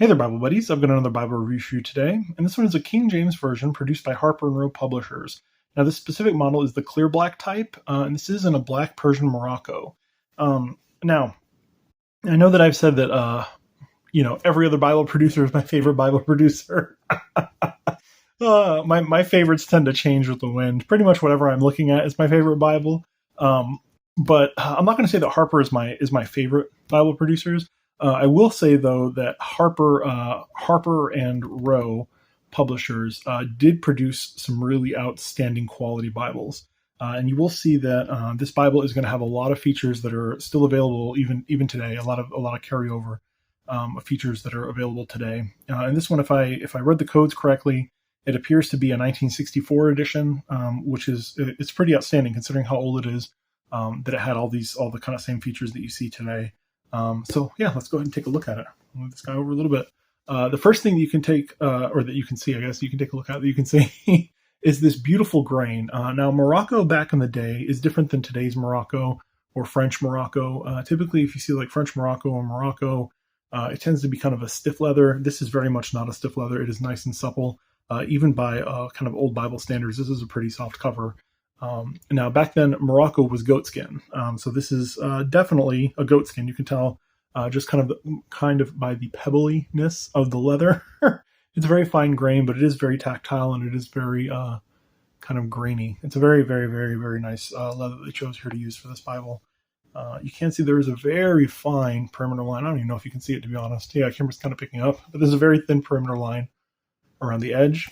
Hey there, Bible buddies. I've got another Bible review for you today, and this one is a King James Version produced by Harper Row Publishers. Now, this specific model is the Clearblack type, and this is in a black Persian Morocco. Now, I know that I've said that, every other Bible producer is my favorite Bible producer. My favorites tend to change with the wind. Pretty much whatever I'm looking at is my favorite Bible. But I'm not going to say that Harper is my favorite Bible producers. I will say, though, that Harper and Row Publishers did produce some really outstanding quality Bibles. And you will see that this Bible is going to have a lot of features that are still available even today, a lot of carryover features that are available today. And this one, if I read the codes correctly, it appears to be a 1964 edition, which it's pretty outstanding considering how old it is, that it had all the kind of same features that you see today. So yeah, let's go ahead and take a look at it. I'll move this guy over a little bit. The first thing that you can take, or that you can see, I guess you can take a look at, that you can see is this beautiful grain. Now Morocco back in the day is different than today's Morocco or French Morocco. Typically, if you see like French Morocco or Morocco, it tends to be kind of a stiff leather. This is very much not a stiff leather. It is nice and supple. Even by kind of old Bible standards, this is a pretty soft cover. Now, back then, Morocco was goatskin. So this is definitely a goatskin. You can tell just kind of by the pebbliness of the leather. It's very fine grain, but it is very tactile and it is very kind of grainy. It's a very, very, very, very nice leather they chose here to use for this Bible. You can see there is a very fine perimeter line. I don't even know if you can see it, to be honest. Yeah, camera's kind of picking up. But there's a very thin perimeter line around the edge.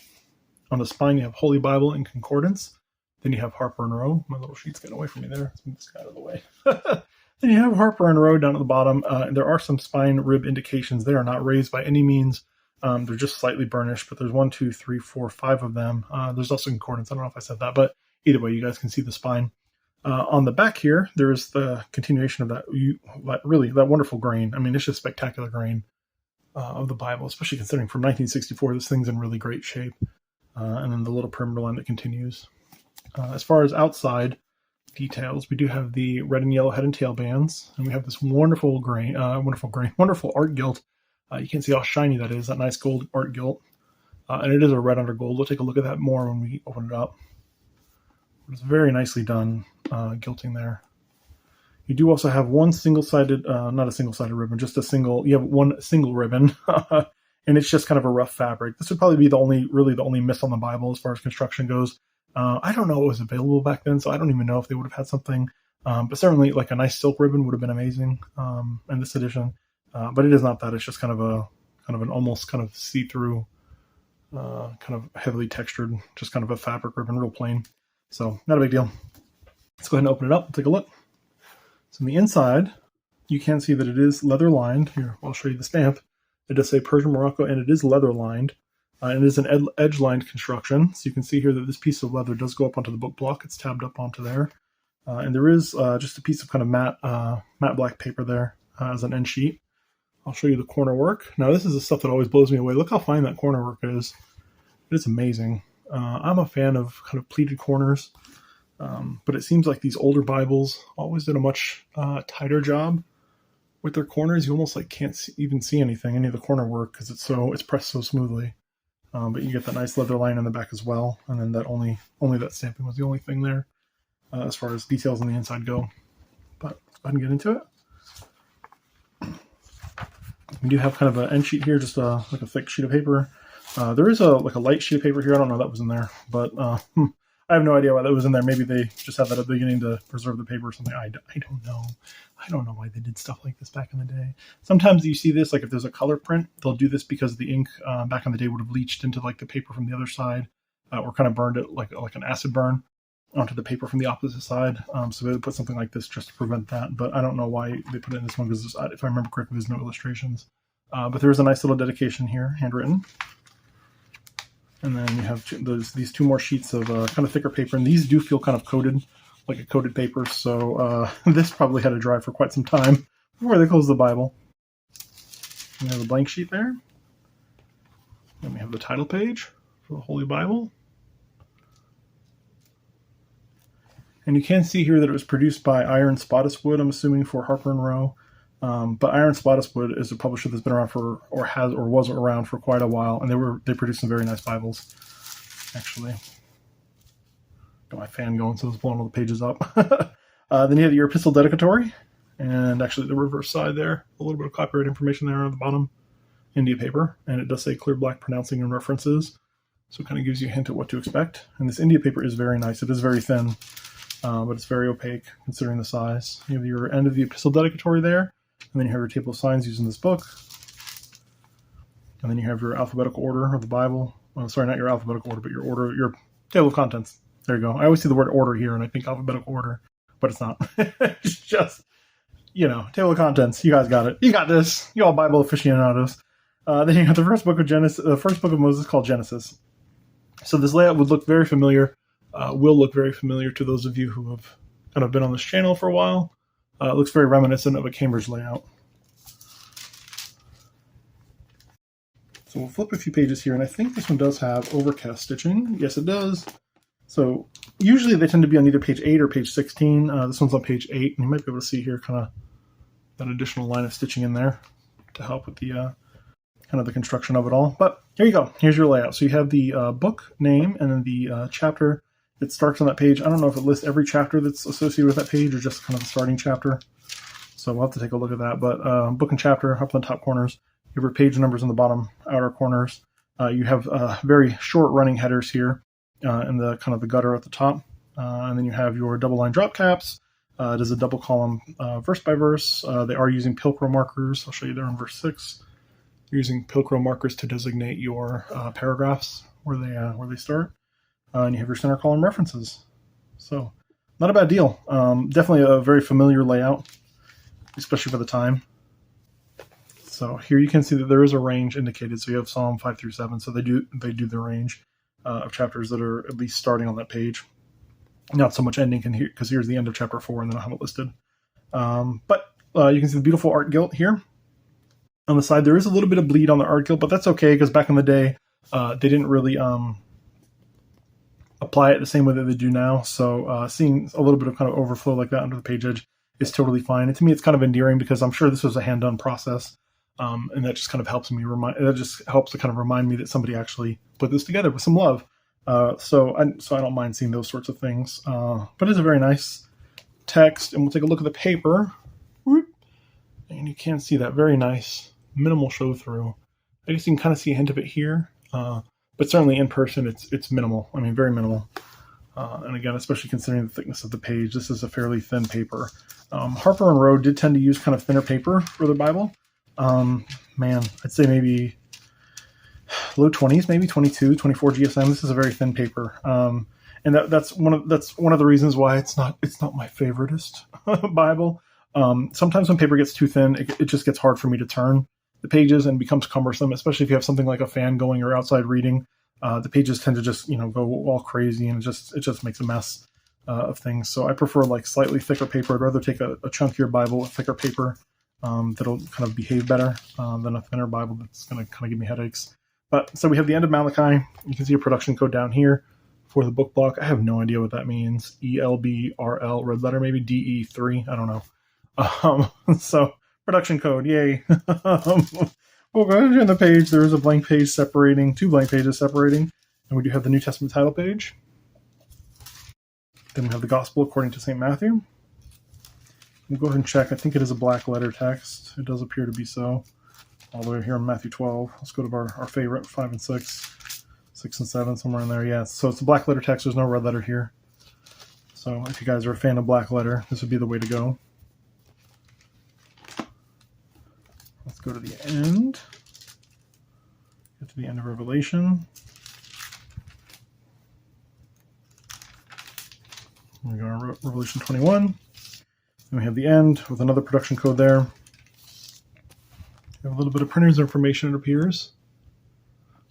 On the spine, you have Holy Bible and Concordance. Then you have Harper and Row. My little sheet's getting away from me there. Let's move this guy out of the way. Then you have Harper and Row down at the bottom. There are some spine rib indications. They are not raised by any means. They're just slightly burnished, but there's 1, 2, 3, 4, 5 of them. There's also Concordance. I don't know if I said that, but either way, you guys can see the spine. On the back here, there's the continuation of that wonderful grain. I mean, it's just spectacular grain of the Bible, especially considering from 1964, this thing's in really great shape. And then the little perimeter line that continues. As far as outside details, we do have the red and yellow head and tail bands, and we have this wonderful art gilt. You can see how shiny that is, that nice gold art gilt. And it is a red under gold. We'll take a look at that more when we open it up. It's very nicely done gilting there. You do also have one single-sided, not a single-sided ribbon, you have one single ribbon, and it's just kind of a rough fabric. This would probably be the only miss on the Bible as far as construction goes. I don't know what was available back then, so I don't even know if they would have had something. But certainly, like a nice silk ribbon would have been amazing in this edition. But it is not that. It's just kind of an almost kind of see-through, kind of heavily textured, just kind of a fabric ribbon, real plain. So not a big deal. Let's go ahead and open it up and take a look. So on the inside, you can see that it is leather lined. Here, I'll show you the stamp. It does say Persian Morocco, and it is leather lined. And it is an edge-lined construction. So you can see here that this piece of leather does go up onto the book block. It's tabbed up onto there. And there is just a piece of kind of matte black paper there as an end sheet. I'll show you the corner work. Now, this is the stuff that always blows me away. Look how fine that corner work is. It's amazing. I'm a fan of kind of pleated corners. But it seems like these older Bibles always did a much tighter job with their corners. You almost like can't even see any of the corner work, because it's pressed so smoothly. But you get that nice leather line in the back as well, and then that only that stamping was the only thing there as far as details on the inside go. But let's go ahead and get into it. We do have kind of an end sheet here, just like a thick sheet of paper. There is a light sheet of paper here. I don't know that was in there, but I have no idea why that was in there. Maybe they just had that at the beginning to preserve the paper or something. I don't know. I don't know why they did stuff like this back in the day. Sometimes you see this, like if there's a color print, they'll do this because the ink back in the day would have leached into like the paper from the other side, or kind of burned it like an acid burn onto the paper from the opposite side. So they would put something like this just to prevent that. But I don't know why they put it in this one, because if I remember correctly, there's no illustrations. But there is a nice little dedication here, handwritten. And then you have these two more sheets of kind of thicker paper, and these do feel kind of coated, like a coated paper. So this probably had to dry for quite some time before they closed the Bible. We have a blank sheet there. Then we have the title page for the Holy Bible. And you can see here that it was produced by Iron Spottiswood, I'm assuming, for Harper and Row. But Iron Spottiswood is a publisher that's been around for, or was around for quite a while, and they produced some very nice Bibles, actually. Got my fan going, so it's blowing all the pages up. Then you have your epistle dedicatory, and actually the reverse side there, a little bit of copyright information there on the bottom, India paper, and it does say Clearblack pronouncing and references, so it kind of gives you a hint at what to expect. And this India paper is very nice. It is very thin, but it's very opaque considering the size. You have your end of the epistle dedicatory there, and then you have your table of signs using this book, and then you have your alphabetical order of the Bible. Well, sorry, not your alphabetical order, but your table of contents. There you go. I always see the word order here, and I think alphabetical order, but it's not. It's just, table of contents. You guys got it. You got this. You all Bible aficionados. Then you have the first book of Moses, called Genesis. So this layout would look very familiar. Will look very familiar to those of you who have kind of been on this channel for a while. It looks very reminiscent of a Cambridge layout. So we'll flip a few pages here, and I think this one does have Overcast stitching. Yes, it does. So usually they tend to be on either page 8 or page 16. This one's on page 8, and you might be able to see here kind of that additional line of stitching in there to help with the kind of the construction of it all. But here you go. Here's your layout. So you have the book name and then the chapter that starts on that page. I don't know if it lists every chapter that's associated with that page or just kind of the starting chapter. So we'll have to take a look at that. But book and chapter up in the top corners. You have your page numbers in the bottom outer corners. You have very short running headers here. And the kind of the gutter at the top, and then you have your double line drop caps. It is a double column verse by verse. They are using Pilcrow markers. I'll show you there in verse 6. You're using Pilcrow markers to designate your paragraphs where they start, and you have your center column references. So not a bad deal. Definitely a very familiar layout, especially for the time. So here you can see that there is a range indicated. So you have Psalm 5 through 7. So they do the range of chapters that are at least starting on that page. Not so much ending because here's the end of chapter 4, and then I have it listed. But you can see the beautiful art gilt here. On the side, there is a little bit of bleed on the art gilt, but that's okay because back in the day, they didn't really apply it the same way that they do now. So seeing a little bit of kind of overflow like that under the page edge is totally fine. And to me, it's kind of endearing because I'm sure this was a hand-done process. And that just kind of helps to kind of remind me that somebody actually put this together with some love. So I don't mind seeing those sorts of things. But it's a very nice text, and we'll take a look at the paper. Whoop. And you can see that very nice minimal show through. I guess you can kind of see a hint of it here, but certainly in person it's minimal. I mean, very minimal. And again, especially considering the thickness of the page, this is a fairly thin paper. Harper and Row did tend to use kind of thinner paper for their Bible. Man, I'd say maybe low 20s, maybe 22, 24 GSM. This is a very thin paper. And that's one of the reasons why it's not my favoriteest Bible. Sometimes when paper gets too thin, it just gets hard for me to turn the pages and becomes cumbersome, especially if you have something like a fan going or outside reading. The pages tend to just, go all crazy, and it just makes a mess of things. So I prefer like slightly thicker paper. I'd rather take a chunkier Bible with thicker paper. That'll kind of behave better than a thinner Bible that's going to kind of give me headaches. But so we have the end of Malachi. You can see a production code down here for the book block. I have no idea what that means. ELBRL, red letter, maybe DE3. I don't know. So production code, yay. We'll go ahead and turn the page. There is a blank page separating, 2 blank pages separating. And we do have the New Testament title page. Then we have the Gospel according to St. Matthew. We'll go ahead and check. I think it is a black letter text. It does appear to be so. All the way here in Matthew 12. Let's go to our favorite, 5 and 6. 6 and 7, somewhere in there. Yeah, so it's a black letter text. There's no red letter here. So if you guys are a fan of black letter, this would be the way to go. Let's go to the end. Get to the end of Revelation. We go to Revelation 21. And we have the end with another production code there. We have a little bit of printer's information, it appears,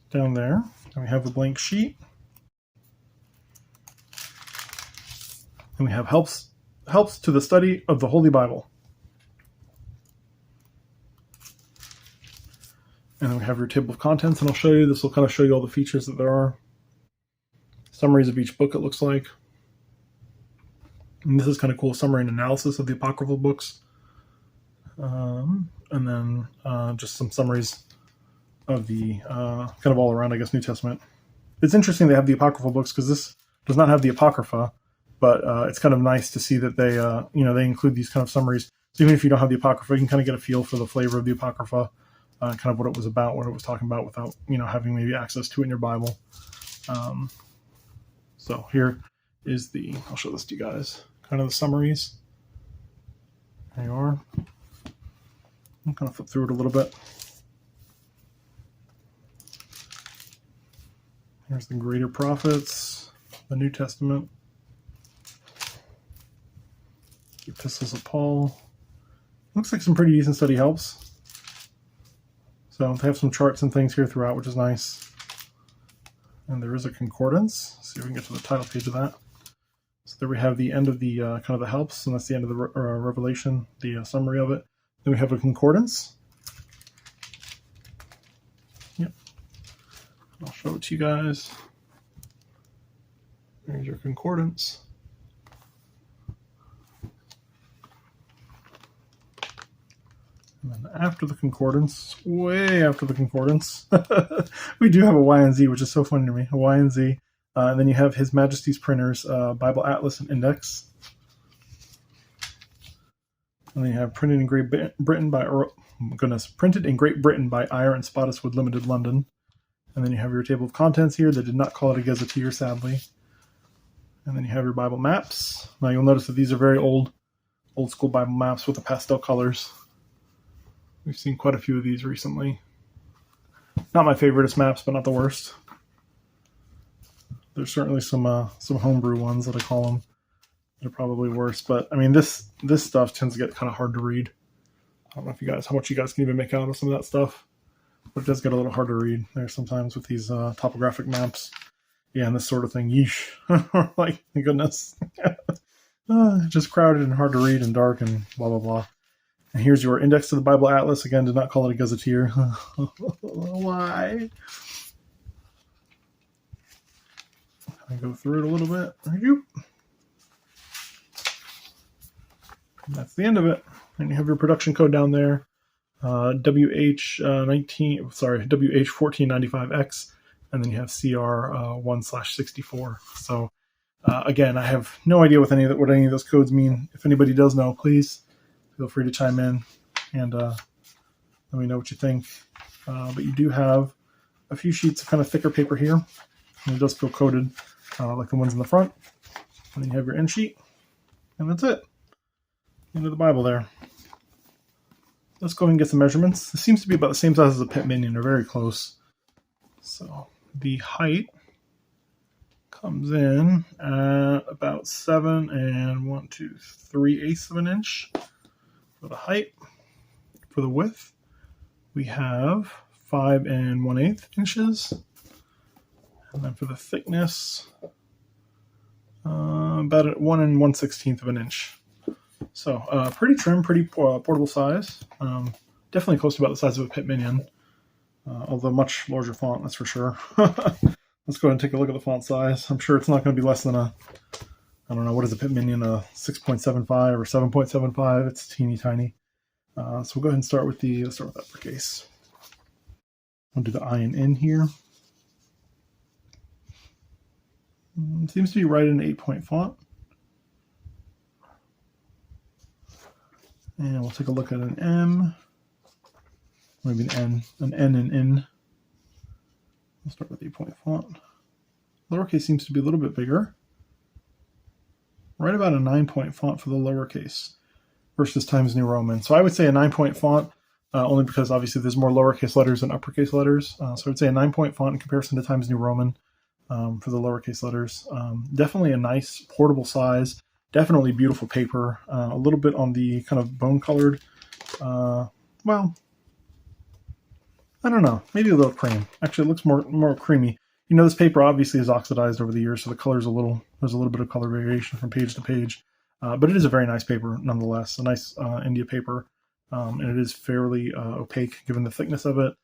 down there. And we have a blank sheet. And we have helps to the study of the Holy Bible. And then we have your table of contents, and I'll show you. This will kind of show you all the features that there are. Summaries of each book, it looks like. And this is kind of cool, summary and analysis of the apocryphal books. And then just some summaries of the kind of all around, I guess, New Testament. It's interesting they have the apocryphal books because this does not have the Apocrypha, but it's kind of nice to see that they they include these kind of summaries. So even if you don't have the Apocrypha, you can kind of get a feel for the flavor of the Apocrypha, kind of what it was about, what it was talking about, without having maybe access to it in your Bible. So here is I'll show this to you guys, kind of the summaries. There you are. I'm kind of flip through it a little bit. Here's the greater prophets, the New Testament, the epistles of Paul. Looks like some pretty decent study helps. So they have some charts and things here throughout, which is nice. And there is a concordance. Let's see if we can get to the title page of that. So there we have the end of the kind of the helps, and that's the end of the Revelation, the summary of it. Then we have a concordance. Yep. I'll show it to you guys. There's your concordance. And then after the concordance, way after the concordance, we do have a Y and Z, which is so funny to me, a Y and Z. And then you have His Majesty's Printers, Bible Atlas and Index. And then you have printed in Great Britain by, printed in Great Britain by Eyre and Spottiswoode Limited, London. And then you have your table of contents here. They did not call it a gazetteer, sadly. And then you have your Bible maps. Now you'll notice that these are very old school Bible maps with the pastel colors. We've seen quite a few of these recently. Not my favoriteest maps, but not the worst. There's certainly some homebrew ones that I call them. They're probably worse, but I mean this stuff tends to get kind of hard to read. I don't know how much you guys can even make out of some of that stuff, but it does get a little hard to read there sometimes with these topographic maps. Yeah, and this sort of thing. Yeesh. Like, my goodness. Just crowded and hard to read and dark and blah, blah, blah. And here's your index to the Bible Atlas. Again, did not call it a gazetteer. Why? I go through it a little bit. That's the end of it. And you have your production code down there. WH1495X. And then you have CR 1/64. So again, I have no idea what any of those codes mean. If anybody does know, please feel free to chime in and let me know what you think. But you do have a few sheets of kind of thicker paper here, and it does feel coated like the ones in the front. And then you have your end sheet, and that's it. End of the Bible there. Let's go ahead and get some measurements. It seems to be about the same size as a Pitt Minion, or very close. So the height comes in at about 7 3/8 of an inch for the height. For the width, we have 5 1/8 inches. And then for the thickness, about 1 1/16 of an inch. So pretty trim, pretty portable size. Definitely close to about the size of a Pitt Minion. Although much larger font, that's for sure. Let's go ahead and take a look at the font size. I'm sure it's not going to be less than I don't know, what is a Pitt Minion, a 6.75 or 7.75? It's teeny tiny. So we'll go ahead and let's start with uppercase. I'll do the I and N here. It seems to be right in an 8-point font. And we'll take a look at an M. Maybe an N and N. We'll start with the 8-point font. Lowercase seems to be a little bit bigger. Right about a 9-point font for the lowercase versus Times New Roman. So I would say a 9-point font, only because obviously there's more lowercase letters than uppercase letters. So I would say a 9-point font in comparison to Times New Roman for the lowercase letters. Definitely a nice portable size. Definitely beautiful paper. A little bit on the kind of bone colored. Well, I don't know. Maybe a little cream. Actually, it looks more creamy. This paper obviously is oxidized over the years, so the color's there's a little bit of color variation from page to page. But it is a very nice paper nonetheless. A nice India paper. And it is fairly opaque given the thickness of it.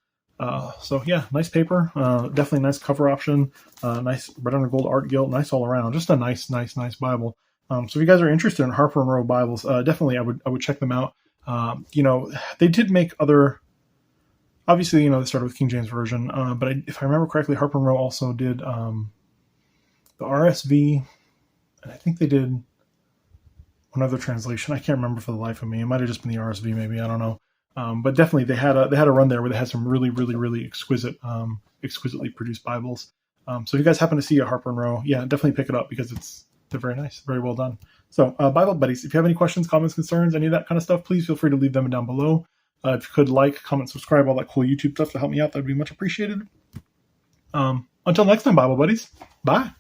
So yeah, nice paper. Definitely nice cover option. Nice red on gold art gilt. Nice all around. Just a nice Bible. So if you guys are interested in Harper Row Bibles, definitely I would check them out. They did make other. Obviously, they started with King James Version, but if I remember correctly, Harper Row also did the RSV, and I think they did one other translation. I can't remember for the life of me. It might have just been the RSV, maybe, I don't know. But definitely, they had a run there where they had some really, really, really exquisitely produced Bibles. So if you guys happen to see a Harper Row, yeah, definitely pick it up because they're very nice, very well done. So, Bible buddies, if you have any questions, comments, concerns, any of that kind of stuff, please feel free to leave them down below. If you could like, comment, subscribe, all that cool YouTube stuff to help me out, that'd be much appreciated. Until next time, Bible buddies. Bye.